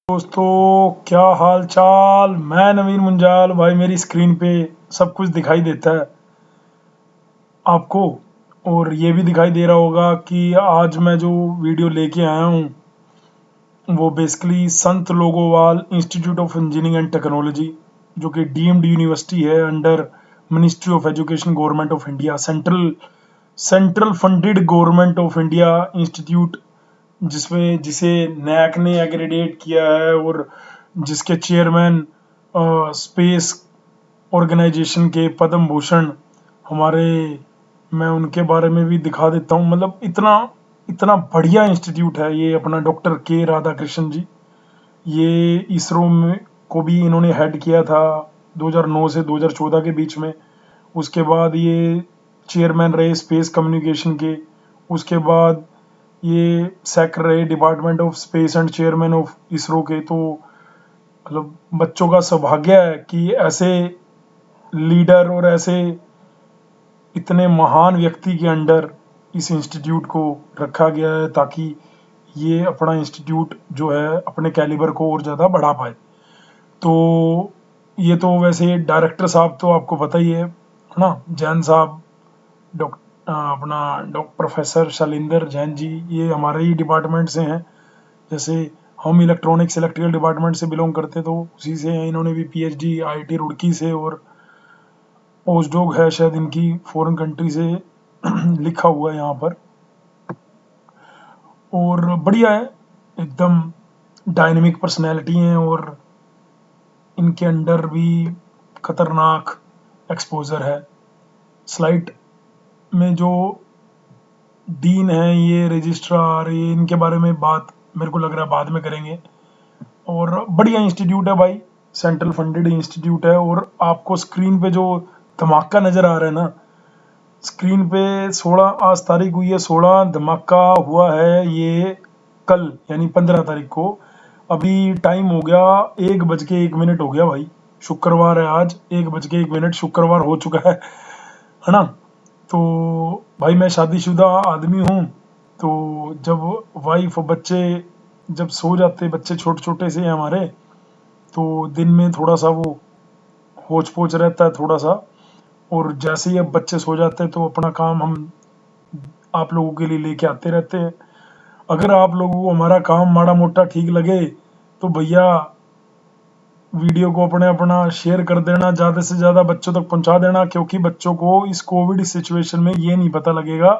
दोस्तों, क्या हाल चाल। मैं नवीन मुंजाल भाई। मेरी स्क्रीन पे सब कुछ दिखाई देता है आपको, और ये भी दिखाई दे रहा होगा कि आज मैं जो वीडियो लेके आया हूँ वो basically Sant Longowal institute of engineering and technology, जो कि डीम्ड यूनिवर्सिटी है under ministry of education government of India, central funded government of India institute, जिसमें जिसे नैक ने एग्रेडेट किया है और जिसके चेयरमैन स्पेस ऑर्गेनाइजेशन के पद्म भूषण हमारे, मैं उनके बारे में भी दिखा देता हूँ। मतलब इतना इतना बढ़िया इंस्टीट्यूट है ये अपना, डॉक्टर के राधाकृष्णन जी। ये इसरो में को भी इन्होंने हेड किया था 2009 से 2014 के बीच में। उसके बाद ये चेयरमैन रहे स्पेस कम्युनिकेशन के। उसके बाद ये सेक्रेटरी रहे department of space and chairman of ISRO के। तो मतलब बच्चों का सौभाग्य है कि ऐसे लीडर और ऐसे इतने महान व्यक्ति के अंडर इस इंस्टीट्यूट को रखा गया है, ताकि ये अपना इंस्टीट्यूट जो है अपने कैलिबर को और ज़्यादा बढ़ा पाए। तो ये तो वैसे डायरेक्टर साहब तो आपको पता ही है ना, जैन साहब, अपना प्रोफेसर शैलेंद्र जैन जी, ये हमारे ही डिपार्टमेंट से हैं। जैसे हम इलेक्ट्रॉनिक्स इलेक्ट्रिकल डिपार्टमेंट से बिलोंग करते, तो उसी से हैं। इन्होंने भी पीएचडी आईआईटी रुड़की से, और पोस्टडॉक है शायद इनकी फॉरेन कंट्री से लिखा हुआ है यहाँ पर। और बढ़िया है, एकदम डायनेमिक पर्सनैलिटी हैं, और इनके अंडर भी खतरनाक एक्सपोजर है। स्लाइड में जो डीन है, ये रजिस्ट्रार, ये इनके बारे में बात मेरे को लग रहा है बाद में करेंगे। और बढ़िया इंस्टीट्यूट है भाई, सेंट्रल फंडेड इंस्टीट्यूट है। और आपको स्क्रीन पे जो धमाका नज़र आ रहा है ना, स्क्रीन पे 16 आज तारीख हुई है, 16 धमाका हुआ है ये कल, यानी 15 तारीख को। अभी टाइम हो गया 1:01 हो गया भाई। शुक्रवार है आज, 1:01 शुक्रवार हो चुका है ना। तो भाई मैं शादीशुदा आदमी हूँ, तो जब वाइफ और बच्चे जब सो जाते, बच्चे छोटे छोटे से हैं हमारे, तो दिन में थोड़ा सा वो होच पोच रहता है थोड़ा सा। और जैसे ही अब बच्चे सो जाते हैं तो अपना काम हम आप लोगों के लिए लेके आते रहते हैं। अगर आप लोगों को हमारा काम माड़ा मोटा ठीक लगे तो भैया वीडियो को अपने अपना शेयर कर देना, ज़्यादा से ज़्यादा बच्चों तक पहुंचा देना, क्योंकि बच्चों को इस कोविड सिचुएशन में ये नहीं पता लगेगा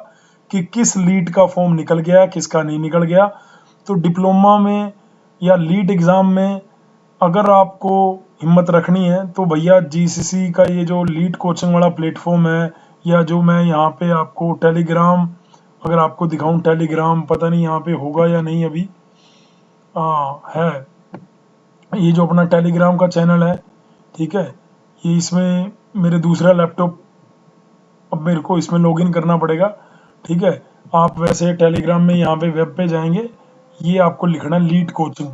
कि किस लीड का फॉर्म निकल गया, किसका नहीं निकल गया। तो डिप्लोमा में या लीड एग्ज़ाम में अगर आपको हिम्मत रखनी है तो भैया जीसीसी का ये जो लीड कोचिंग वाला प्लेटफॉर्म है, या जो मैं यहाँ पे आपको टेलीग्राम, अगर आपको दिखाऊं टेलीग्राम, पता नहीं यहाँ पे होगा या नहीं अभी, है ये जो अपना टेलीग्राम का चैनल है, ठीक है। ये इसमें मेरे दूसरा लैपटॉप, अब मेरे को इसमें लॉगिन करना पड़ेगा, ठीक है। आप वैसे टेलीग्राम में यहाँ पे वेब पे जाएंगे, ये आपको लिखना लीड कोचिंग,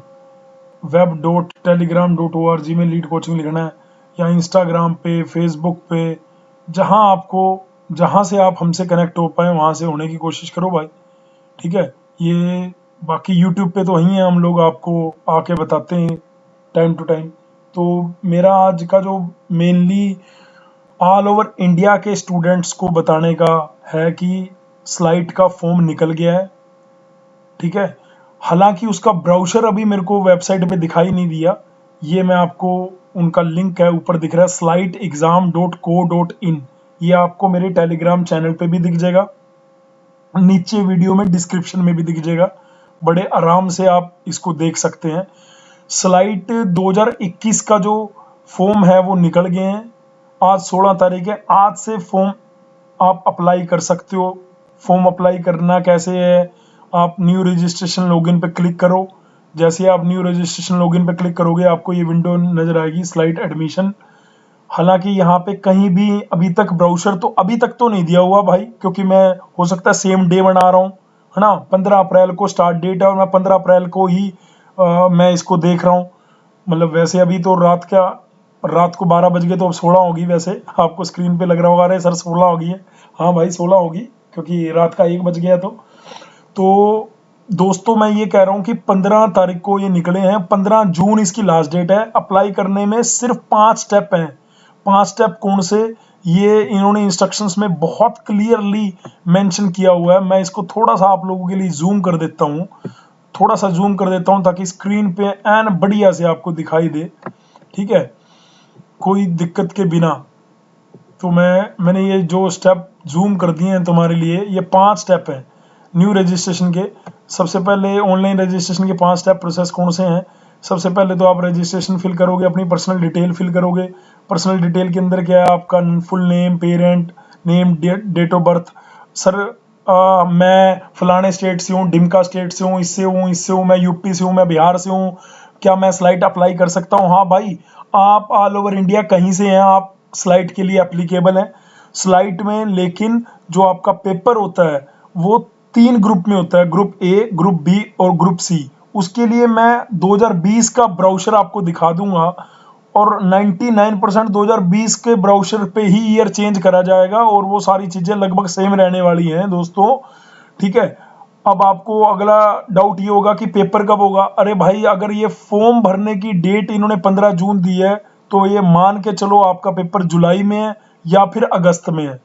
web.telegram.org में लीड कोचिंग लिखना है, या इंस्टाग्राम पे, फेसबुक पे, जहाँ से आप हमसे कनेक्ट हो पाए वहाँ से होने की कोशिश करो भाई, ठीक है। ये बाकी यूट्यूब पे तो वहीं है, हम लोग आपको आके बताते हैं टाइम टू टाइम। तो मेरा आज का जो मेनली ऑल ओवर इंडिया के स्टूडेंट्स को बताने का है कि स्लाइड का फॉर्म निकल गया है, ठीक है। हालांकि उसका ब्राउज़र अभी मेरे को वेबसाइट पे दिखाई नहीं दिया। ये मैं आपको, उनका लिंक है ऊपर दिख रहा है slideexam.co.in, ये आपको मेरे टेलीग्राम चैनल पे भी दिख जाएगा, नीचे वीडियो में डिस्क्रिप्शन में भी दिख जाएगा। बड़े आराम से आप इसको देख सकते हैं। स्लाइड 2021 का जो फॉर्म है वो निकल गए हैं। आज 16 तारीख है, आज से फॉर्म आप अप्लाई कर सकते हो। फॉर्म अप्लाई करना कैसे है, आप न्यू रजिस्ट्रेशन लॉगिन पे क्लिक करो। जैसे आप न्यू रजिस्ट्रेशन लॉगिन पे क्लिक करोगे आपको ये विंडो नजर आएगी, स्लाइड एडमिशन। हालांकि यहाँ पे कहीं भी अभी तक ब्राउज़र तो अभी तक तो नहीं दिया हुआ भाई, क्योंकि मैं हो सकता है सेम डे बना रहा हूँ, है ना। 15 अप्रैल को स्टार्ट डेट है और मैं 15 अप्रैल को ही मैं इसको देख रहा हूँ। मतलब वैसे अभी तो रात को 12 बज गए, तो अब 16 होगी। वैसे आपको स्क्रीन पे लग रहा होगा अरे सर 16 होगी है, हाँ भाई 16 होगी, क्योंकि रात का 1 बज गया। तो दोस्तों मैं ये कह रहा हूँ कि 15 तारीख को ये निकले हैं, 15 जून इसकी लास्ट डेट है। अप्लाई करने में सिर्फ 5 स्टेप हैं। 5 स्टेप कौन से, ये इन्होंने इंस्ट्रक्शंस में बहुत क्लियरली मेंशन किया हुआ है। मैं इसको थोड़ा सा आप लोगों के लिए जूम कर देता हूँ, थोड़ा सा जूम कर देता हूँ ताकि स्क्रीन पे एन बढ़िया से आपको दिखाई दे, ठीक है, कोई दिक्कत के बिना। तो मैंने ये जो स्टेप जूम कर दिए हैं तुम्हारे लिए, ये 5 स्टेप हैं न्यू रजिस्ट्रेशन के। सबसे पहले ऑनलाइन रजिस्ट्रेशन के 5 स्टेप प्रोसेस कौन से हैं। सबसे पहले तो आप रजिस्ट्रेशन फिल करोगे, अपनी पर्सनल डिटेल फिल करोगे। पर्सनल डिटेल के अंदर क्या है, आपका full name, parent name, date of birth. Sir मैं फलाने स्टेट से हूँ, डिमका स्टेट से हूँ, इससे हूँ, मैं यूपी से हूँ, मैं बिहार से हूँ, क्या मैं स्लाइट अप्लाई कर सकता हूँ। हाँ भाई, आप ऑल ओवर इंडिया कहीं से हैं, आप स्लाइट के लिए एप्लीकेबल हैं। स्लाइट में लेकिन जो आपका पेपर होता है वो 3 ग्रुप में होता है, ग्रुप ए, ग्रुप बी और ग्रुप सी। उसके लिए मैं 2020 का ब्राउचर आपको दिखा दूंगा और 99% 2020 के ब्राउचर पे ही ईयर चेंज करा जाएगा और वो सारी चीजें लगभग सेम रहने वाली हैं दोस्तों, ठीक है। अब आपको अगला डाउट ये होगा कि पेपर कब होगा। अरे भाई, अगर ये फॉर्म भरने की डेट इन्होंने 15 जून दी है तो ये मान के चलो आपका पेपर जुलाई में है या फिर अगस्त में है,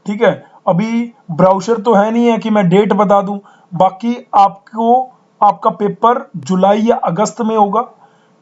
ठीक है। अभी ब्राउचर तो है नहीं है कि मैं डेट बता दूं, बाकी आपको आपका पेपर जुलाई या अगस्त में होगा।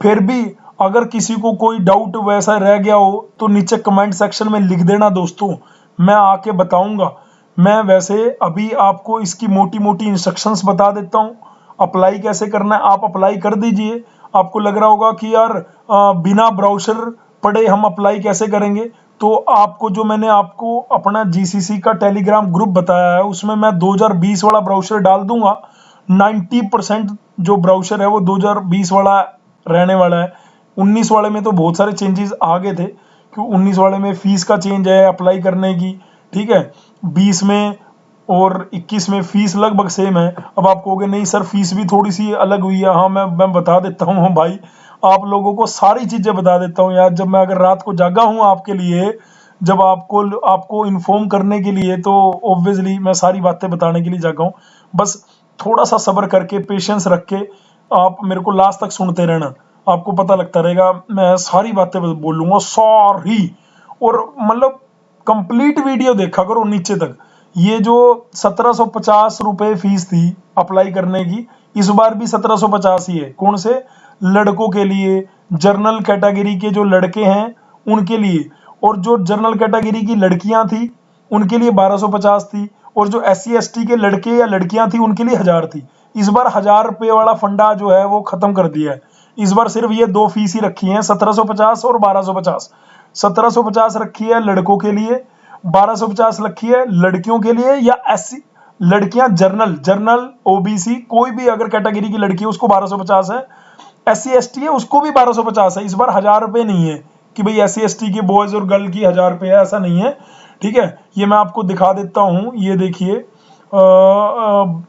फिर भी अगर किसी को कोई डाउट वैसा रह गया हो तो नीचे कमेंट सेक्शन में लिख देना दोस्तों, मैं आके बताऊंगा। मैं वैसे अभी आपको इसकी मोटी मोटी इंस्ट्रक्शंस बता देता हूँ। अप्लाई कैसे करना है, आप अप्लाई कर दीजिए। आपको लग रहा होगा कि यार बिना ब्राउचर पढ़े हम अप्लाई कैसे करेंगे, तो आपको जो मैंने आपको अपना जीसीसी का टेलीग्राम ग्रुप बताया है उसमें मैं 2020 वाला ब्राउचर डाल दूंगा। 90% जो ब्राउचर है वो 2020 वाला रहने वाला है। 19 वाले में तो बहुत सारे चेंजेस आ गए थे, क्योंकि 19 वाले में फीस का चेंज है अप्लाई करने की, ठीक है। 20 में और 21 में फीस लगभग सेम है। अब आप कहोगे नहीं सर फीस भी थोड़ी सी अलग हुई है। हाँ, मैं बता देता हूँ भाई, आप लोगों को सारी चीजें बता देता हूँ यार। जब मैं अगर रात को जागा हूँ आपके लिए, जब आपको इन्फॉर्म करने के लिए, तो ऑब्वियसली मैं सारी बातें बताने के लिए जागा हूँ। बस थोड़ा सा सब्र करके, पेशेंस रख के आप मेरे को लास्ट तक सुनते रहना, आपको पता लगता रहेगा। मैं सारी बातें बोलूंगा सारी, और मतलब कंप्लीट वीडियो देखा करो नीचे तक। ये जो 1750 रुपए फीस थी अप्लाई करने की, इस बार भी 1750 ही है। कौन से, लड़कों के लिए, जर्नल कैटेगरी के जो लड़के हैं उनके लिए, और जो जर्नल कैटेगरी की लड़कियां थी उनके लिए 1250 थी, और जो SC ST के लड़के या लड़कियां थी उनके लिए 1000 थी। इस बार 1000 रुपये वाला फंडा जो है वो खत्म कर दिया है। इस बार सिर्फ ये 2 फीस ही रखी है, 1750 और 1250। 1750 रखी है लड़कों के लिए, 1250 रखी है लड़कियों के लिए, या SC लड़कियां जर्नल OBC कोई भी अगर कैटेगरी की लड़की है उसको 1250 है। SC ST है उसको भी 1250 है। इस बार 1000 रुपये नहीं है कि भाई SC ST के बॉयज और गर्ल की 1000 रुपये है, ऐसा नहीं है, ठीक है। ये मैं आपको दिखा देता हूँ, ये देखिए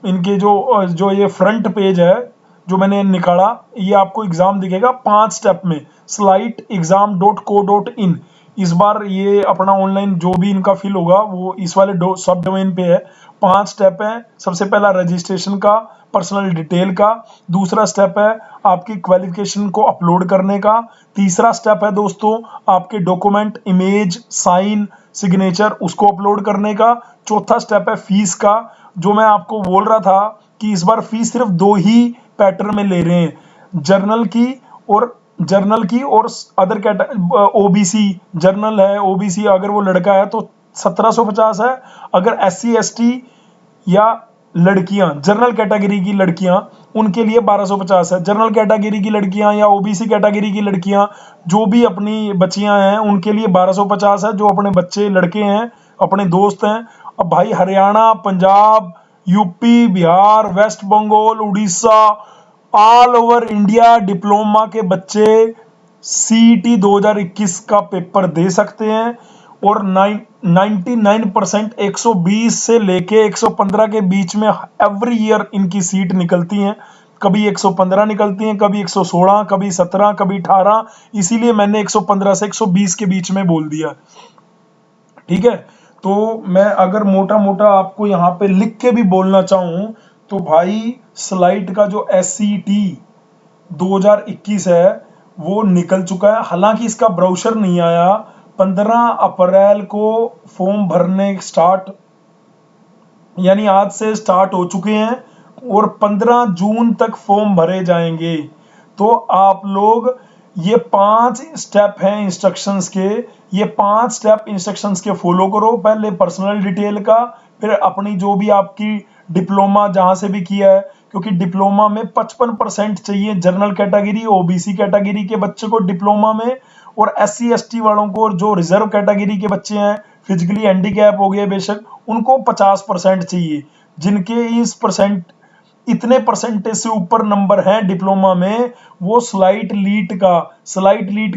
इनके जो ये फ्रंट पेज है जो मैंने निकाला, ये आपको एग्जाम दिखेगा 5 स्टेप में, sliteexam.co.in। इस बार ये अपना ऑनलाइन जो भी इनका फिल होगा वो इस वाले सब डोमेन पे है। 5 स्टेप है। सबसे पहला रजिस्ट्रेशन का, पर्सनल डिटेल का। दूसरा स्टेप है आपकी क्वालिफिकेशन को अपलोड करने का। तीसरा स्टेप है दोस्तों आपके डॉक्यूमेंट, इमेज, साइन, सिग्नेचर उसको अपलोड करने का। चौथा स्टेप है फीस का, जो मैं आपको बोल रहा था कि इस बार फीस सिर्फ 2 ही पैटर्न में ले रहे हैं, जर्नल की और अदर OBC। जर्नल है, OBC अगर वो लड़का है तो 1750 है, अगर SC ST या लड़कियां, जर्नल कैटेगरी की लड़कियां, उनके लिए 1250 है। जर्नल कैटेगरी की लड़कियां या OBC कैटेगरी की लड़कियां जो भी अपनी बच्चियां हैं उनके लिए 1250 है, जो अपने बच्चे लड़के हैं, अपने दोस्त हैं। अब भाई Haryana, Punjab, UP, Bihar, west Bengal, Orissa, all over India diploma के बच्चे CET 2021 का पेपर दे सकते हैं, और 99% 120 से लेके 115 के बीच में एवरी ईयर इनकी सीट निकलती हैं। कभी 115 निकलती हैं, कभी 116, कभी 17, कभी 18। इसीलिए मैंने 115 से 120 के बीच में बोल दिया, ठीक है। तो मैं अगर मोटा मोटा आपको यहाँ पे लिख के भी बोलना चाहूँ तो भाई स्लाइट का जो SCET 2021 है वो निकल चुका है। हालांकि इसका ब्राउचर नहीं आया, 15 अप्रैल को फॉर्म भरने स्टार्ट, यानी आज से स्टार्ट हो चुके हैं और 15 जून तक फॉर्म भरे जाएंगे। तो आप लोग ये 5 स्टेप हैं इंस्ट्रक्शंस के, ये 5 स्टेप इंस्ट्रक्शंस के फॉलो करो। पहले पर्सनल डिटेल का, फिर अपनी जो भी आपकी डिप्लोमा जहां से भी किया है, क्योंकि डिप्लोमा में 55% चाहिए जनरल कैटेगरी OBC कैटेगरी के बच्चे को डिप्लोमा में, और SC ST वालों को, और जो रिजर्व कैटेगरी के बच्चे हैं, फिजिकली हैंडीकैप हो गए बेशक, उनको 50% चाहिए। जिनके इतने परसेंटेज से ऊपर नंबर हैं डिप्लोमा में, वो स्लाइट लीट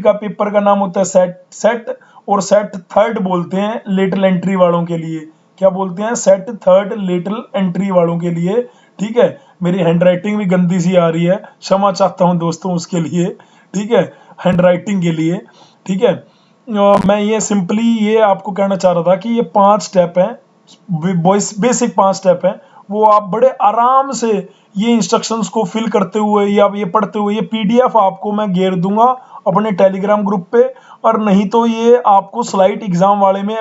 का पेपर का नाम होता है सेट और सेट थर्ड बोलते हैं लेटरल एंट्री वालों के लिए। क्या बोलते हैं? सेट थर्ड लेटरल एंट्री वालों के लिए। ठीक है, मेरी हैंडराइटिंग भी गंदी सी आ रही है, क्षमा चाहता हूं दोस्तों उसके लिए। ठीक है, हैंडराइटिंग के लिए। ठीक है, मैं ये सिंपली ये आपको कहना चाह रहा था कि ये 5 स्टेप हैं, बेसिक 5 स्टेप हैं, वो आप बड़े आराम से ये इंस्ट्रक्शंस को फिल करते हुए या ये पढ़ते हुए, ये PDF आपको मैं घेर दूंगा अपने टेलीग्राम ग्रुप पे, और नहीं तो ये आपको स्लाइट एग्जाम वाले में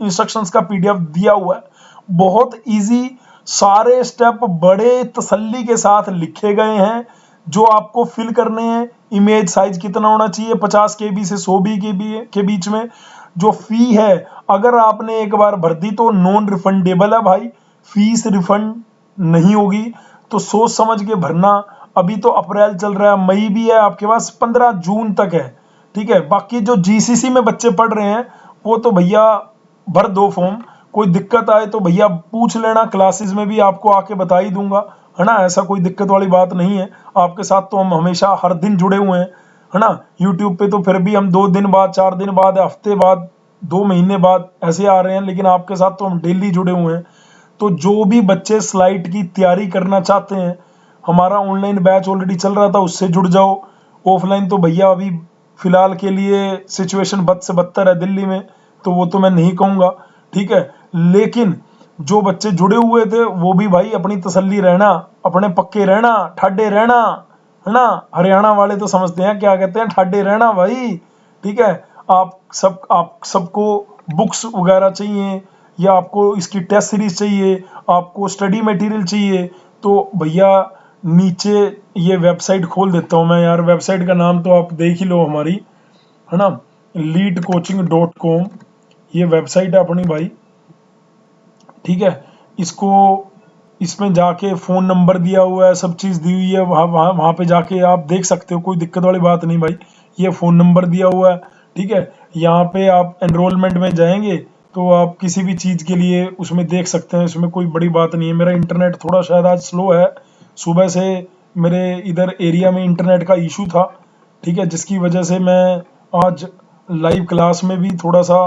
इंस्ट्रक्शंस का PDF दिया हुआ है। बहुत इजी, सारे स्टेप बड़े तसल्ली के साथ लिखे गए हैं जो आपको फिल करने हैं। इमेज साइज कितना होना चाहिए? 50 KB से 100 KB के बीच में। जो फी है, अगर आपने एक बार भर दी तो नॉन रिफंडेबल है भाई, फीस रिफंड नहीं होगी, तो सोच समझ के भरना। अभी तो अप्रैल चल रहा है, मई भी है आपके पास, 15 जून तक है। ठीक है, बाकी जो GCC में बच्चे पढ़ रहे हैं वो तो भैया भर दो फॉर्म, कोई दिक्कत आए तो भैया पूछ लेना, क्लासेस में भी आपको आके बता ही दूंगा, है ना। ऐसा कोई दिक्कत वाली बात नहीं है। आपके साथ तो हम हमेशा हर दिन जुड़े हुए हैं, है ना। यूट्यूब पे तो फिर भी हम 2 दिन बाद, 4 दिन बाद, हफ्ते बाद, 2 महीने बाद ऐसे आ रहे हैं, लेकिन आपके साथ तो हम डेली जुड़े हुए हैं। तो जो भी बच्चे स्लाइट की तैयारी करना चाहते हैं, हमारा ऑनलाइन बैच ऑलरेडी चल रहा था, उससे जुड़ जाओ। ऑफलाइन तो भैया अभी फिलहाल के लिए सिचुएशन बद से बदतर है दिल्ली में, तो वो तो मैं नहीं कहूँगा। ठीक है, लेकिन जो बच्चे जुड़े हुए थे वो भी भाई अपनी तसल्ली रहना, अपने पक्के रहना, ठाडे रहना, है ना। हरियाणा वाले तो समझते हैं क्या कहते हैं, ठाडे रहना भाई। ठीक है, आप सबको बुक्स वगैरह चाहिए, या आपको इसकी टेस्ट सीरीज चाहिए, आपको स्टडी मटेरियल चाहिए, तो भैया नीचे ये वेबसाइट खोल देता हूँ मैं यार। वेबसाइट का नाम तो आप देख ही लो हमारी, है ना, leadcoaching.com ये वेबसाइट है अपनी भाई। ठीक है, इसमें जाके फ़ोन नंबर दिया हुआ है, सब चीज़ दी हुई है, वहाँ पे जाके आप देख सकते हो, कोई दिक्कत वाली बात नहीं भाई। ये फ़ोन नंबर दिया हुआ है। ठीक है, यहाँ पे आप एनरोलमेंट में जाएंगे तो आप किसी भी चीज़ के लिए उसमें देख सकते हैं, इसमें कोई बड़ी बात नहीं है। मेरा इंटरनेट थोड़ा शायद आज स्लो है, सुबह से मेरे इधर एरिया में इंटरनेट का इशू था। ठीक है, जिसकी वजह से मैं आज लाइव क्लास में भी थोड़ा सा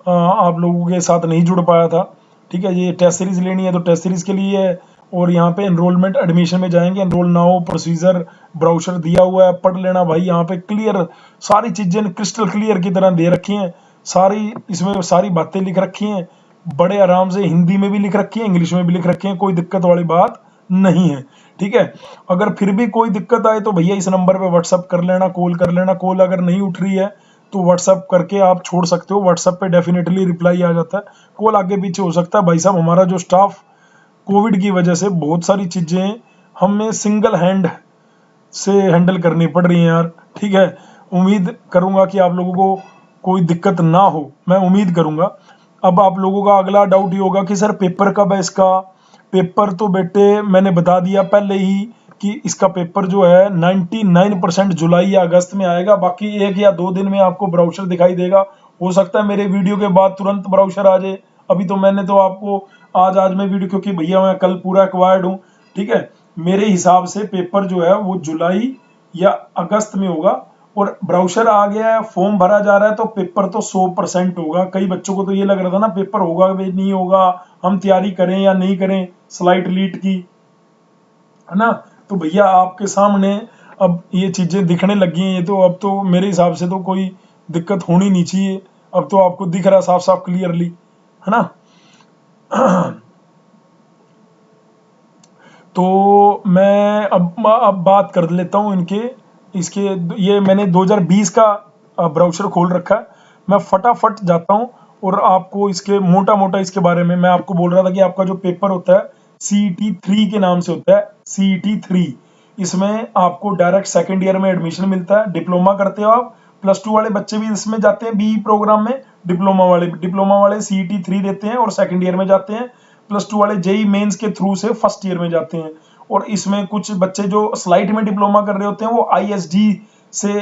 आप लोगों के साथ नहीं जुड़ पाया था। ठीक है, ये टेस्ट सीरीज लेनी है तो टेस्ट सीरीज के लिए है, और यहाँ पे एनरोलमेंट एडमिशन में जाएंगे, एनरोल नाउ प्रोसीजर ब्राउचर दिया हुआ है, पढ़ लेना भाई। यहाँ पे क्लियर सारी चीजें क्रिस्टल क्लियर की तरह दे रखी हैं, सारी इसमें सारी बातें लिख रखी हैं, बड़े आराम से हिंदी में भी लिख रखी है, इंग्लिश में भी लिख रखी है, कोई दिक्कत वाली बात नहीं है। ठीक है, अगर फिर भी कोई दिक्कत आए तो भैया इस नंबर पे व्हाट्सअप कर लेना, कॉल कर लेना। कॉल अगर नहीं उठ रही है तो व्हाट्सअप करके आप छोड़ सकते हो, व्हाट्सअप पे डेफिनेटली रिप्लाई आ जाता है। कॉल आगे पीछे हो सकता है भाई साहब, हमारा जो स्टाफ कोविड की वजह से बहुत सारी चीज़ें हमें सिंगल हैंड से हैंडल करनी पड़ रही हैं यार। ठीक है, उम्मीद करूंगा कि आप लोगों को कोई दिक्कत ना हो, मैं उम्मीद करूंगा। अब आप लोगों का अगला डाउट ये होगा कि सर पेपर कब है इसका? पेपर तो बेटे मैंने बता दिया पहले ही कि इसका पेपर जो है 99% जुलाई या अगस्त में आएगा। बाकी 1 या 2 दिन में आपको ब्राउचर दिखाई देगा। हो सकता है मेरे वीडियो के बाद तुरंत ब्राउचर आ जाए। अभी तो मैंने तो आपको आज में वीडियो, क्योंकि भैया मैं कल पूरा एक्वायर्ड हूँ। ठीक है, मेरे हिसाब से पेपर जो है वो जुलाई या अगस्त में होगा, और ब्राउचर आ गया है, फॉर्म भरा जा रहा है, तो पेपर तो 100% होगा। कई बच्चों को तो ये लग रहा था ना पेपर होगा भी नहीं होगा, हम तैयारी करें या नहीं करें स्लाइट लीट की, है ना। तो भैया आपके सामने अब ये चीजें दिखने लगी हैं, ये तो अब तो मेरे हिसाब से तो कोई दिक्कत होनी नहीं चाहिए। अब तो आपको दिख रहा है साफ साफ क्लियरली, है ना। तो मैं अब बात कर लेता हूँ इसके। ये मैंने 2020 का ब्राउज़र खोल रखा है। मैं फटाफट जाता हूँ और आपको इसके मोटा मोटा इसके बारे में मैं आपको बोल रहा था कि आपका जो पेपर होता है CET 3 के नाम से होता है, CET 3। इसमें आपको डायरेक्ट सेकेंड ईयर में एडमिशन मिलता है। डिप्लोमा करते हो आप, +2 वाले बच्चे भी इसमें जाते हैं BE प्रोग्राम में। डिप्लोमा वाले CET 3 देते हैं और सेकेंड ईयर में जाते हैं। +2 वाले JEE मेंस के थ्रू से फर्स्ट ईयर में जाते हैं। और इसमें कुछ बच्चे जो स्लाइट में डिप्लोमा कर रहे होते हैं वो ISD से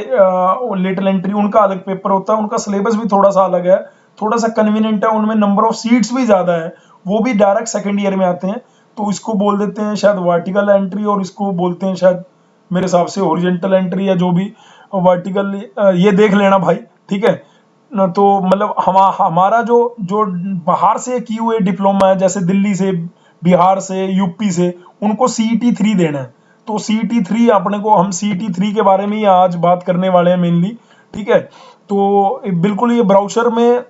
लेटरल एंट्री, उनका अलग पेपर होता है। उनका सिलेबस भी थोड़ा सा अलग है, थोड़ा सा कन्वीनियंट है, उनमें नंबर ऑफ सीट्स भी ज्यादा है। वो भी डायरेक्ट सेकेंड ईयर में आते हैं। तो इसको बोल देते हैं शायद वर्टिकल एंट्री, और इसको बोलते हैं शायद मेरे हिसाब से हॉरिजॉन्टल एंट्री, या जो भी वर्टिकल, ये देख लेना भाई, ठीक है ना। तो मतलब हमारा जो जो बाहर से किए हुए डिप्लोमा है, जैसे दिल्ली से, बिहार से, यूपी से, उनको CET 3 देना है। तो CET 3 अपने को, हम CET 3 के बारे में ही आज बात करने वाले हैं मेनली, ठीक है। तो बिल्कुल ये ब्राउज़र में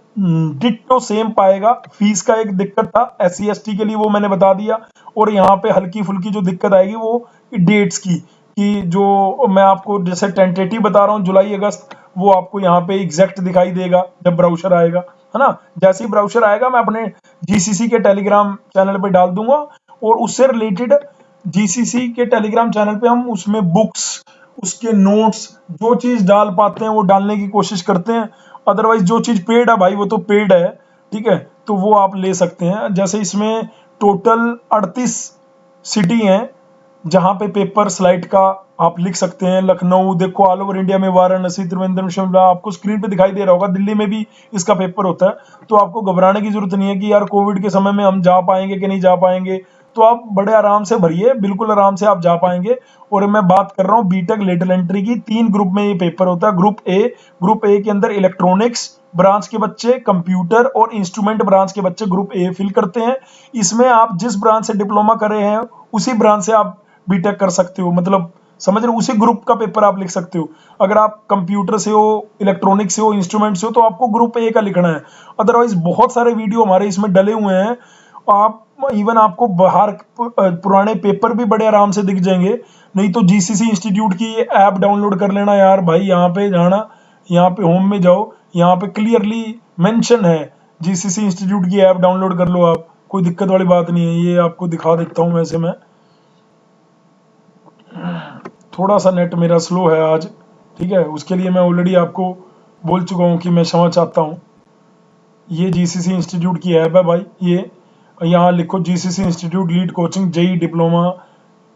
डिट्टो सेम पाएगा। फीस का एक दिक्कत था SC ST के लिए, वो मैंने बता दिया। और यहाँ पे हल्की फुल्की जो दिक्कत आएगी वो डेट्स की, कि जो मैं आपको जैसे टेंटेटिव बता रहा हूँ जुलाई अगस्त, वो आपको यहाँ पे एग्जैक्ट दिखाई देगा जब ब्राउज़र आएगा, है ना। जैसे ही ब्राउज़र आएगा मैं अपने GCC के टेलीग्राम चैनल पे डाल दूंगा, और उससे रिलेटेड GCC के टेलीग्राम चैनल पे हम उसमें बुक्स, उसके नोट्स, जो चीज डाल पाते हैं वो डालने की कोशिश करते हैं। अदरवाइज जो चीज पेड है भाई वो तो पेड है, ठीक है, तो वो आप ले सकते हैं। जैसे इसमें टोटल 38 सिटी हैं जहां पे पेपर स्लाइड का आप लिख सकते हैं। लखनऊ देखो, ऑल ओवर इंडिया में वाराणसी, त्रिवेंद्रम, शिमला, आपको स्क्रीन पे दिखाई दे रहा होगा। दिल्ली में भी इसका पेपर होता है। तो आपको घबराने की जरूरत नहीं है कि यार कोविड के समय में हम जा पाएंगे कि नहीं जा पाएंगे। तो आप बड़े आराम से भरिए, बिल्कुल आराम से आप जा पाएंगे। और मैं बात कर रहा हूँ बीटेक लेटरल एंट्री की। 3 ग्रुप में ये पेपर होता है। ग्रुप ए के अंदर इलेक्ट्रॉनिक्स ब्रांच के बच्चे, कंप्यूटर और इंस्ट्रूमेंट ब्रांच के बच्चे ग्रुप ए फिल करते हैं। इसमें आप जिस ब्रांच से डिप्लोमा कर रहे हैं उसी ब्रांच से आप बीटेक कर सकते हो, मतलब समझ रहे हो, उसी ग्रुप का पेपर आप लिख सकते हो। अगर आप कंप्यूटर से हो, इलेक्ट्रॉनिक से हो, इंस्ट्रूमेंट से हो, तो आपको ग्रुप ए का लिखना है। अदरवाइज बहुत सारे वीडियो हमारे इसमें डले हुए हैं। आप इवन आपको बाहर पुराने पेपर भी बड़े आराम से दिख जाएंगे। नहीं तो GCC इंस्टीट्यूट की ऐप डाउनलोड कर लेना यार भाई। यहाँ पे जाना, यहाँ पे होम में जाओ, यहाँ पे क्लियरली मेंशन है GCC इंस्टीट्यूट की ऐप डाउनलोड कर लो आप, कोई दिक्कत वाली बात नहीं है। ये आपको दिखा देता हूँ। वैसे मैं थोड़ा सा नेट मेरा स्लो है आज, ठीक है, उसके लिए मैं ऑलरेडी आपको बोल चुका हूँ कि मैं क्षमा चाहता हूँ। ये GCC इंस्टीट्यूट की ऐप है भाई। ये यहाँ लिखो GCC institute lead coaching JEE diploma,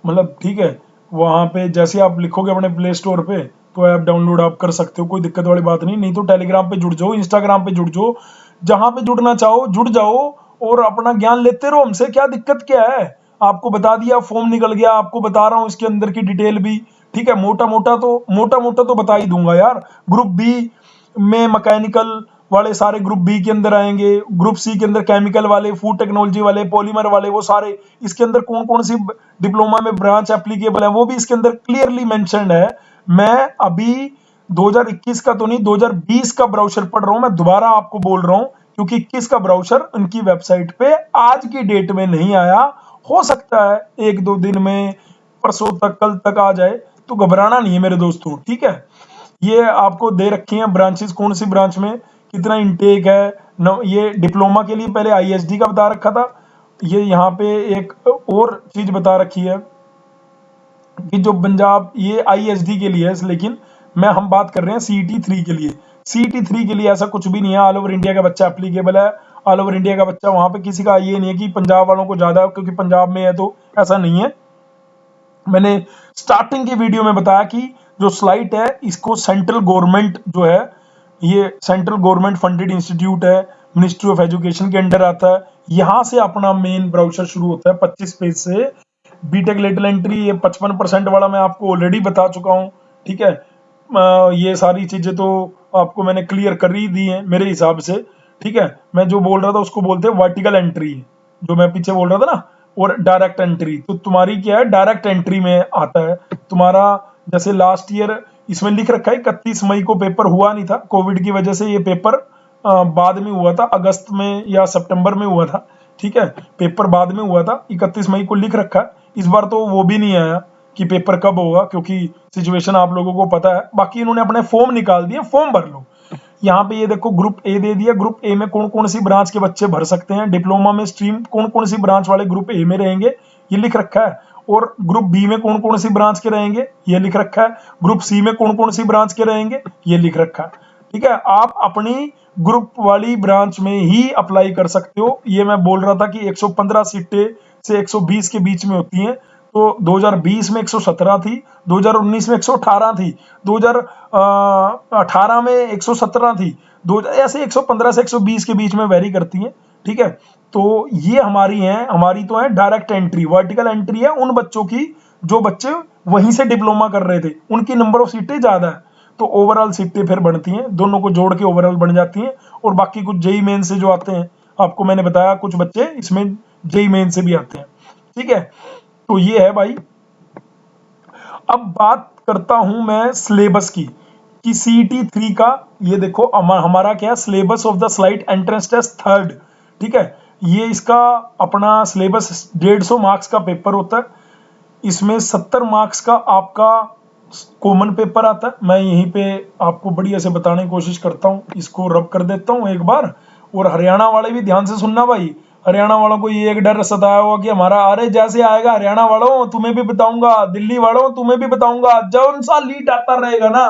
मतलब ठीक है। वहाँ पे जैसे आप लिखोगे अपने प्ले स्टोर पे, तो ऐप डाउनलोड आप कर सकते हो, कोई दिक्कत वाली बात नहीं। नहीं तो टेलीग्राम पे जुड़ जाओ, इंस्टाग्राम पे जुड़ जाओ, जहाँ पे जुड़ना चाहो जुड़ जाओ, और अपना ज्ञान लेते रहो हमसे। क्या दिक्कत क्या है, आपको बता दिया, फॉर्म निकल गया, आपको बता रहा हूँ इसके अंदर की डिटेल भी, ठीक है। मोटा मोटा तो बता ही दूंगा यार। ग्रुप बी में मैकेनिकल वाले सारे ग्रुप बी के अंदर आएंगे। ग्रुप सी के अंदर केमिकल वाले, फूड टेक्नोलॉजी वाले, पॉलीमर वाले, वो सारे इसके अंदर कौन कौन सी डिप्लोमा में ब्रांच एप्लीकेबल है वो भी इसके अंदर क्लियरली मेंशन्ड है। मैं अभी 2021 का तो नहीं, 2020 का ब्राउज़र पढ़ रहा हूं। मैं दोबारा आपको बोल रहा हूं क्योंकि 21 का ब्राउज़र उनकी वेबसाइट पे आज की डेट में नहीं आया। हो सकता है 1-2 दिन में, परसों तक, कल तक आ जाए। तो घबराना नहीं है मेरे दोस्तों, ठीक है। ये आपको दे रखी हैं ब्रांचेस, कौन सी ब्रांच में कितना इनटेक है न। ये डिप्लोमा के लिए पहले ISD का बता रखा था। ये यहाँ पे एक और चीज बता रखी है कि जो पंजाब, ये ISD के लिए है, लेकिन हम बात कर रहे हैं CET 3 के लिए। CET 3 के लिए ऐसा कुछ भी नहीं है। ऑल ओवर इंडिया का बच्चा एप्लीकेबल है। ऑल ओवर इंडिया का बच्चा, वहां पे किसी का ये नहीं है कि पंजाब वालों को ज्यादा क्योंकि पंजाब में है, तो ऐसा नहीं है। मैंने स्टार्टिंग की वीडियो में बताया कि जो स्लाइट है इसको सेंट्रल गवर्नमेंट जो है, ये सेंट्रल गवर्नमेंट फंडेड इंस्टीट्यूट है, मिनिस्ट्री ऑफ एजुकेशन के अंडर आता है। यहां से अपना मेन ब्राउज़र शुरू होता है 25 पेज से। बीटेक लेटरल एंट्री ये 55% वाला मैं आपको ऑलरेडी बता चुका हूँ, ठीक है। ये सारी चीजें तो आपको मैंने क्लियर कर ही दी है मेरे हिसाब से, ठीक है। मैं जो बोल रहा था उसको बोलते हैं वर्टिकल एंट्री, जो मैं पीछे बोल रहा था ना, और डायरेक्ट एंट्री। तो तुम्हारी क्या है, डायरेक्ट एंट्री में आता है तुम्हारा। जैसे लास्ट ईयर इसमें लिख रखा है 31 मई को पेपर हुआ नहीं था, कोविड की वजह से ये पेपर बाद में हुआ था, अगस्त में या सितंबर में हुआ था, ठीक है, पेपर बाद में हुआ था, 31 मई को लिख रखा है। इस बार तो वो भी नहीं आया कि पेपर कब होगा, क्योंकि सिचुएशन आप लोगों को पता है। बाकी इन्होंने अपने फॉर्म निकाल दिए, फॉर्म भर लो। यहाँ पे ये देखो ग्रुप ए दे दिया, ग्रुप ए में कौन कौन सी ब्रांच के बच्चे भर सकते हैं, डिप्लोमा में स्ट्रीम कौन कौन सी ब्रांच वाले ग्रुप ए में रहेंगे, ये लिख रखा है। और ग्रुप बी में कौन कौन सी ब्रांच के रहेंगे, ये लिख रखा है। ग्रुप सी में कौन कौन सी ब्रांच के रहेंगे, ये लिख रखा है। ठीक है, आप अपनी ग्रुप वाली ब्रांच में ही अप्लाई कर सकते हो। ये मैं बोल रहा था कि 115 सीटें से 120 के बीच में होती हैं, तो 2020 में 117 थी, 2019 में 118 थी, 2018 में 117 थी, ऐसे 115 से 120 के बीच में वेरी करती हैं। ठीक है, तो ये हमारी तो है डायरेक्ट एंट्री, वर्टिकल एंट्री है उन बच्चों की जो बच्चे वहीं से डिप्लोमा कर रहे थे, उनकी नंबर ऑफ सीटें ज्यादा है, तो ओवरऑल सीटें फिर बढ़ती हैं, दोनों को जोड़ के ओवरऑल बन जाती हैं। और बाकी कुछ जेई मेन से जो आते हैं, आपको मैंने बताया कुछ बच्चे इसमें जेई मेन से भी आते हैं। ठीक है, तो ये है भाई। अब बात करता हूं मैं सिलेबस की, कि सीईटी 3 का ये देखो हमारा क्या है, syllabus of the slide entrance test third. ठीक है, ये इसका अपना सिलेबस 150 मार्क्स का पेपर होता है। इसमें 70 मार्क्स का आपका कॉमन पेपर आता है। मैं यहीं पे आपको बढ़िया से बताने की कोशिश करता हूँ, इसको रब कर देता हूँ एक बार। और हरियाणा वाले भी ध्यान से सुनना भाई, हरियाणा वालों को ये एक डर सताया हुआ कि हमारा, अरे जैसे आएगा हरियाणा वालों तुम्हें भी बताऊंगा, दिल्ली वालों तुम्हें भी बताऊंगा, जौन सा लीड आता रहेगा ना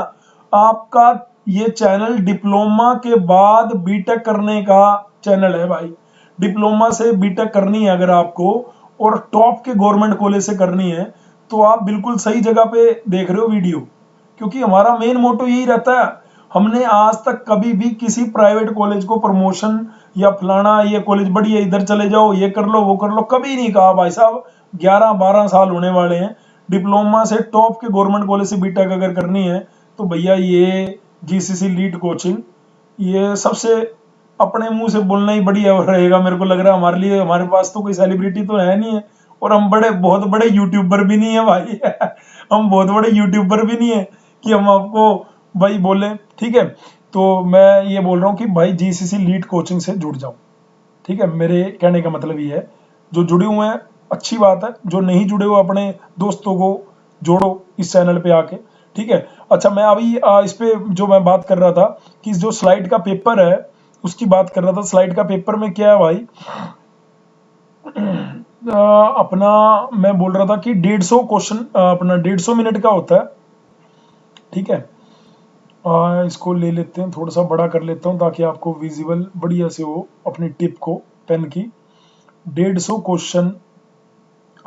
आपका, ये चैनल डिप्लोमा के बाद बीटेक करने का चैनल है भाई। डिप्लोमा से बीटेक करनी है अगर आपको, और टॉप के गवर्नमेंट कॉलेज से करनी है, तो आप बिल्कुल सही जगह पे देख रहे हो वीडियो। क्योंकि हमारा मेन मोटो यही रहता है, हमने आज तक कभी भी किसी प्राइवेट कॉलेज को प्रमोशन या फलाना ये कॉलेज बढ़िया इधर चले जाओ, ये कर लो वो कर लो, कभी नहीं कहा भाई साहब। 11-12 साल होने वाले हैं, डिप्लोमा से टॉप के गवर्नमेंट कॉलेज से बीटेक अगर करनी है तो भैया ये जीसीसी लीड कोचिंग, ये सबसे अपने मुंह से बोलना ही बढ़िया रहेगा। मेरे को लग रहा है हमारे लिए, हमारे पास तो कोई सेलिब्रिटी तो है नहीं है, और हम बहुत बड़े यूट्यूबर भी नहीं है भाई हम बहुत बड़े यूट्यूबर भी नहीं है कि हम आपको भाई बोले। ठीक है, तो मैं ये बोल रहा हूँ कि भाई जीसीसी लीड कोचिंग से जुड़ जाओ। ठीक है, मेरे कहने का मतलब ये है, जो जुड़े हुए हैं अच्छी बात है, जो नहीं जुड़े हुए अपने दोस्तों को जोड़ो इस चैनल पे आके। ठीक है, अच्छा मैं अभी इस पे जो मैं बात कर रहा था कि जो स्लाइड का पेपर है उसकी बात कर रहा था। स्लाइड का पेपर में क्या है भाई, अपना मैं बोल रहा था कि 150 क्वेश्चन अपना 150 मिनट का होता है। ठीक है, इसको ले लेते हैं, थोड़ा सा बड़ा कर लेता हूं ताकि आपको विजिबल बढ़िया से हो अपनी टिप को, पेन की। 150 क्वेश्चन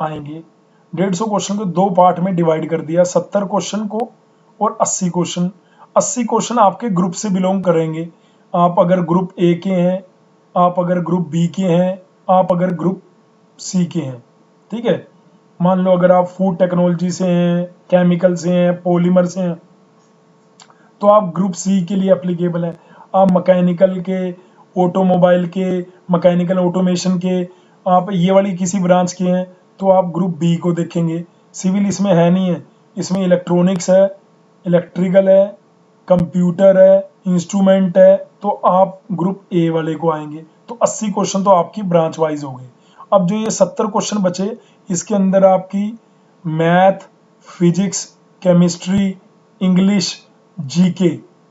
आएंगे, 150 क्वेश्चन को दो पार्ट में डिवाइड कर दिया, 70 क्वेश्चन को और 80 क्वेश्चन। 80 क्वेश्चन आपके ग्रुप से बिलोंग करेंगे। आप अगर ग्रुप ए के हैं, आप अगर ग्रुप बी के हैं, आप अगर ग्रुप सी के हैं। ठीक है, मान लो अगर आप फूड टेक्नोलॉजी से हैं, केमिकल से हैं, पॉलीमर से हैं, तो आप ग्रुप सी के लिए एप्लीकेबल हैं। आप मैकेनिकल के, ऑटोमोबाइल के, मैकेनिकल ऑटोमेशन के, आप ये वाली किसी ब्रांच के हैं तो आप ग्रुप बी को देखेंगे। सिविल इसमें है नहीं है, इसमें इलेक्ट्रॉनिक्स है, इलेक्ट्रिकल है, कंप्यूटर है, इंस्ट्रूमेंट है, तो आप ग्रुप ए वाले को आएंगे। तो 80 क्वेश्चन तो आपकी ब्रांच वाइज हो गए। अब जो ये 70 क्वेश्चन बचे, इसके अंदर आपकी math, physics, chemistry, English, GK,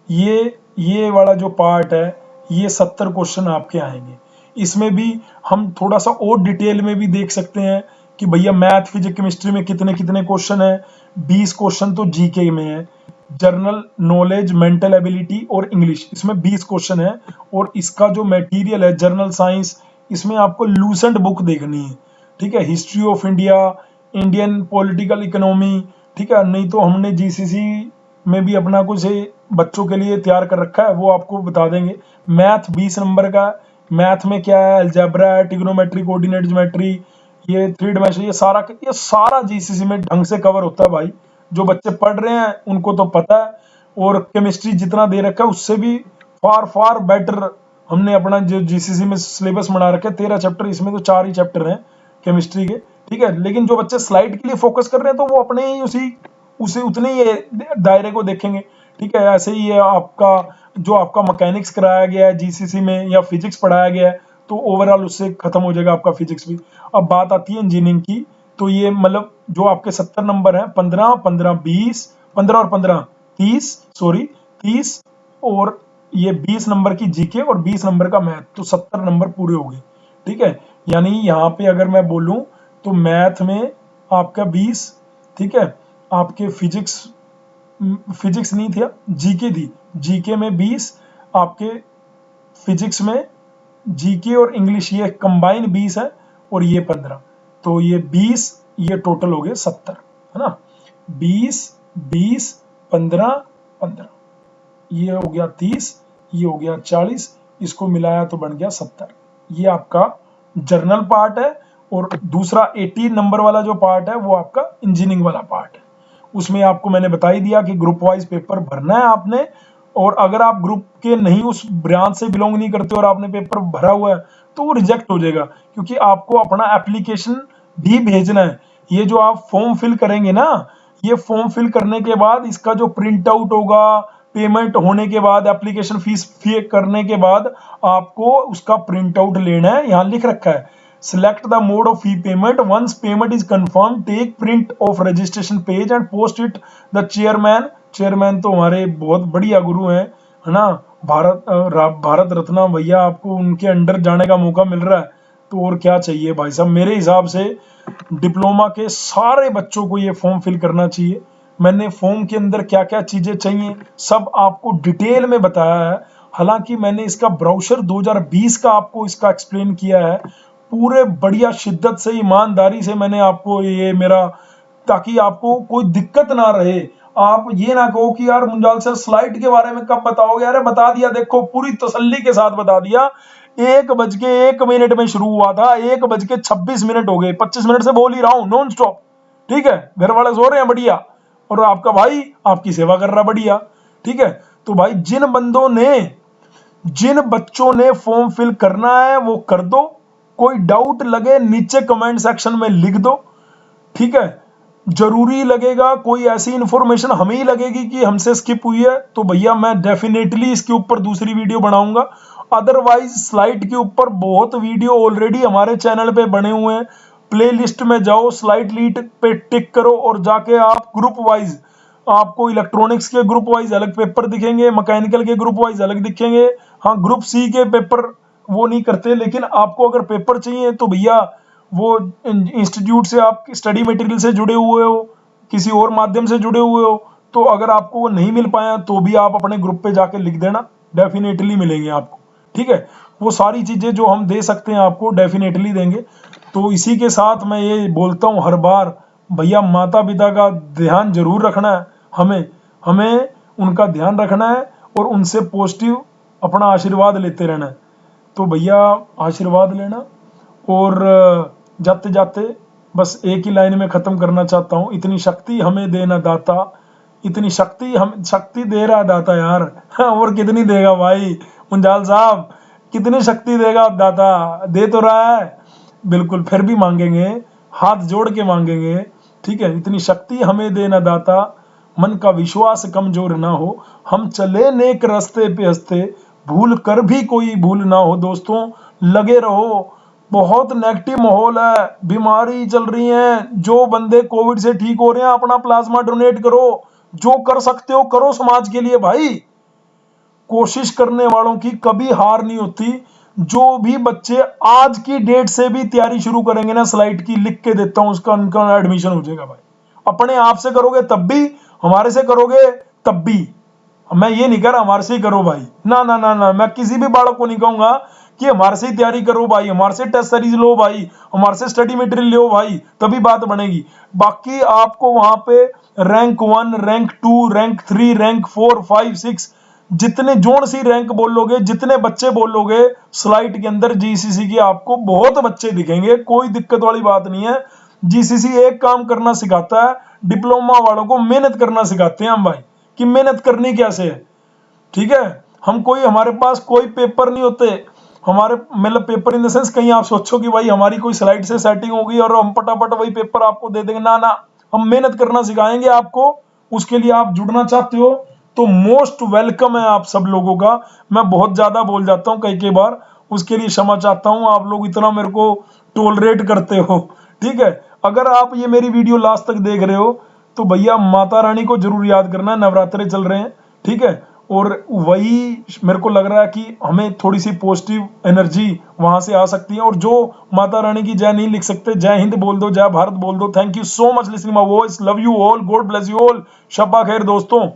ये वाला जो पार्ट है, ये 70 क्वेश्चन आपके आएंगे। इसमें भी हम थोड़ा सा और डिटेल में भी देख सकते हैं कि भैया मैथ, फिजिक्स, केमिस्ट्री में कितने कितने क्वेश्चन है। 20 क्वेश्चन तो जीके में है, जनरल नॉलेज, मेंटल एबिलिटी और इंग्लिश, इसमें 20 क्वेश्चन है। और इसका जो मटेरियल है जनरल साइंस, इसमें आपको लूसेंट बुक देखनी है। ठीक है, history of India, Indian political economy. ठीक है, नहीं तो हमने जीसीसी में भी अपना कुछ बच्चों के लिए तैयार कर रखा है, वो आपको बता देंगे। मैथ 20 नंबर का, मैथ में क्या है, अलजेब्रा है, ट्रिग्नोमेट्री, कोऑर्डिनेट ज्योमेट्री, ये 3 डायमेंशन, ये सारा जीसीसी में ढंग से कवर होता है भाई। जो बच्चे पढ़ रहे हैं उनको तो पता है, और केमिस्ट्री जितना दे रखा है उससे भी फार फार बेटर हमने अपना जो जीसीसी में सिलेबस बना रखा है। 13 चैप्टर, इसमें तो 4 ही चैप्टर हैं केमिस्ट्री के। ठीक है, लेकिन जो बच्चे स्लाइड के लिए फोकस कर रहे हैं तो वो अपने ही उसे उतने ही दायरे को देखेंगे। ठीक है, ऐसे ही आपका जो आपका मैकेनिक्स कराया गया है जीसीसी में, या फिजिक्स पढ़ाया गया है, तो ओवरऑल उससे खत्म हो जाएगा आपका फिजिक्स भी। अब बात आती है इंजीनियरिंग की, तो ये मतलब जो आपके 70 नंबर हैं, 15 15 20, 15 और 15 30, सॉरी 30, और ये 20 नंबर की जीके और 20 नंबर का मैथ, तो 70 नंबर पूरे हो गए। ठीक है, यानी यहाँ पे अगर मैं बोलूं तो मैथ में आपका 20, ठीक है, आपके फिजिक्स नहीं था, जीके थी, जीके में 20, आपके फिजिक्स में जीके और इंग्लिश ये कंबाइन 20 है, और ये 15, तो ये 20, ये टोटल हो गए 70, है ना। 20 20 15 15, ये हो गया 30, ये हो गया 40, इसको मिलाया तो बन गया 70। ये आपका जर्नल पार्ट है, और दूसरा 80 नंबर वाला जो पार्ट है वो आपका इंजीनियरिंग वाला पार्ट है। उसमें आपको मैंने बता ही दिया कि ग्रुप वाइज पेपर भरना है आपने, और अगर आप ग्रुप के नहीं, उस ब्रांच से बिलोंग नहीं करते और आपने पेपर भरा हुआ है तो वो रिजेक्ट हो जाएगा, क्योंकि आपको अपना एप्लीकेशन भी भेजना है। ये जो आप फॉर्म फिल करेंगे ना, ये फॉर्म फिल करने के बाद इसका जो प्रिंट आउट होगा, पेमेंट होने के बाद, एप्लीकेशन फीस पे करने के बाद आपको उसका प्रिंट आउट लेना है। यहाँ लिख रखा है, select the mode of fee payment, once payment is confirmed take print of registration page and post it the chairman तो हमारे बहुत बढ़िया गुरु हैं, है ना, भारत रत्न भैया, आपको उनके अंडर जाने का मौका मिल रहा है, तो और क्या चाहिए भाई साहब। मेरे हिसाब से डिप्लोमा के सारे बच्चों को ये फॉर्म फिल करना चाहिए। मैंने फॉर्म के अंदर क्या क्या चीजें चाहिए सब आपको डिटेल में बताया है। हालांकि मैंने इसका ब्राउशर 2020 का आपको इसका एक्सप्लेन किया है, पूरे बढ़िया शिद्दत से, ईमानदारी से मैंने आपको ये मेरा, ताकि आपको कोई दिक्कत ना रहे। आप ये ना कहो कि यार मुंजाल सर स्लाइड के बारे में कब बताओगे, अरे बता दिया, देखो पूरी तसल्ली के साथ बता दिया। 1:01 में शुरू हुआ था, 1:26 हो गए, 25 मिनट से बोल ही रहा हूं नॉन स्टॉप। ठीक है, घर वाले सो रहे हैं बढ़िया, और आपका भाई आपकी सेवा कर रहा बढ़िया। ठीक है, तो भाई जिन बच्चों ने फॉर्म फिल करना है वो कर दो, कोई डाउट लगे नीचे कमेंट सेक्शन में लिख दो। ठीक है, जरूरी लगेगा कोई ऐसी इंफॉर्मेशन हमें ही लगेगी कि हमसे स्किप हुई है, तो भैया मैं डेफिनेटली इसके ऊपर दूसरी वीडियो बनाऊंगा। अदरवाइज स्लाइड के ऊपर बहुत वीडियो ऑलरेडी हमारे चैनल पे बने हुए हैं, प्लेलिस्ट में जाओ, स्लाइड लीड पे टिक करो और जाके आप ग्रुप वाइज, आपको इलेक्ट्रॉनिक्स के ग्रुप वाइज अलग पेपर दिखेंगे, मैकेनिकल के ग्रुप वाइज अलग दिखेंगे। हाँ, ग्रुप सी के पेपर वो नहीं करते, लेकिन आपको अगर पेपर चाहिए तो भैया वो इंस्टीट्यूट से, आप स्टडी मटेरियल से जुड़े हुए हो, किसी और माध्यम से जुड़े हुए हो, तो अगर आपको वो नहीं मिल पाया तो भी आप अपने ग्रुप पे जाके लिख देना, डेफिनेटली मिलेंगे आपको। ठीक है, वो सारी चीजें जो हम दे सकते हैं आपको डेफिनेटली देंगे। तो इसी के साथ मैं ये बोलता हूँ हर बार, भैया माता पिता का ध्यान जरूर रखना है, हमें उनका ध्यान रखना है और उनसे पॉजिटिव अपना आशीर्वाद लेते रहना है। तो भैया आशीर्वाद लेना, और जाते जाते बस एक ही लाइन में खत्म करना चाहता हूँ, इतनी शक्ति हमें देना दाता, इतनी शक्ति दे रहा दाता यार और कितनी देगा भाई मुंजाल साहब, कितनी शक्ति देगा दाता, दे तो रहा है, बिल्कुल फिर भी मांगेंगे, हाथ जोड़ के मांगेंगे। ठीक है, इतनी शक्ति हमें देना दाता, मन का विश्वास कमजोर ना हो, हम चले नेक रास्ते पे हंसते, भूल कर भी कोई भूल ना हो। दोस्तों लगे रहो, बहुत नेगेटिव माहौल है, बीमारी चल रही है, जो बंदे कोविड से ठीक हो रहे हैं अपना प्लाज्मा डोनेट करो, जो कर सकते हो करो समाज के लिए भाई। कोशिश करने वालों की कभी हार नहीं होती। जो भी बच्चे आज की डेट से भी तैयारी शुरू करेंगे ना, स्लाइड की लिख के देता हूं, उसका उनका एडमिशन हो जाएगा भाई। अपने आप से करोगे तब भी, हमारे से करोगे तब भी, मैं ये नहीं कह रहा हमारे से ही करो भाई, ना ना ना ना, मैं किसी भी बालक को नहीं कहूंगा कि हमारे से ही तैयारी करो भाई, हमारे से टेस्ट सीरीज लो भाई, हमारे से स्टडी मटेरियल लो भाई, तभी बात बनेगी। बाकी आपको वहां पे रैंक 1, रैंक 2, रैंक 3, रैंक 4, 5, 6, जितने जोन सी रैंक बोलोगे, जितने बच्चे बोलोगे स्लाइड के अंदर जीसीसी की, आपको बहुत बच्चे दिखेंगे, कोई दिक्कत वाली बात नहीं है। जीसीसी एक काम करना सिखाता है, डिप्लोमा वालों को मेहनत करना सिखाते हैं हम भाई, कि मेहनत करनी कैसे है। ठीक है, हम कोई, हमारे पास कोई पेपर नहीं होते, हमारे मतलब पेपर इन द सेंस, कहीं आप सोचो कि भाई हमारी कोई स्लाइड से सेटिंग होगी और हम फटाफट वही पेपर आपको दे देंगे, ना ना, हम मेहनत करना सिखाएंगे आपको। उसके लिए आप जुड़ना चाहते हो तो मोस्ट वेलकम है आप सब लोगों का। मैं बहुत ज्यादा बोल जाता हूँ कई बार, उसके लिए क्षमा चाहता हूँ। आप लोग इतना मेरे को टोलरेट करते हो, ठीक है। अगर आप ये मेरी वीडियो लास्ट तक देख रहे हो तो भैया माता रानी को जरूर याद करना, नवरात्रे चल रहे हैं, ठीक है। और वही मेरे को लग रहा है कि हमें थोड़ी सी पॉजिटिव एनर्जी वहां से आ सकती है। और जो माता रानी की जय नहीं लिख सकते, जय हिंद बोल दो, जय भारत बोल दो। Thank you so much listening my voice, love you all, God bless you all, शब्बा खैर दोस्तों।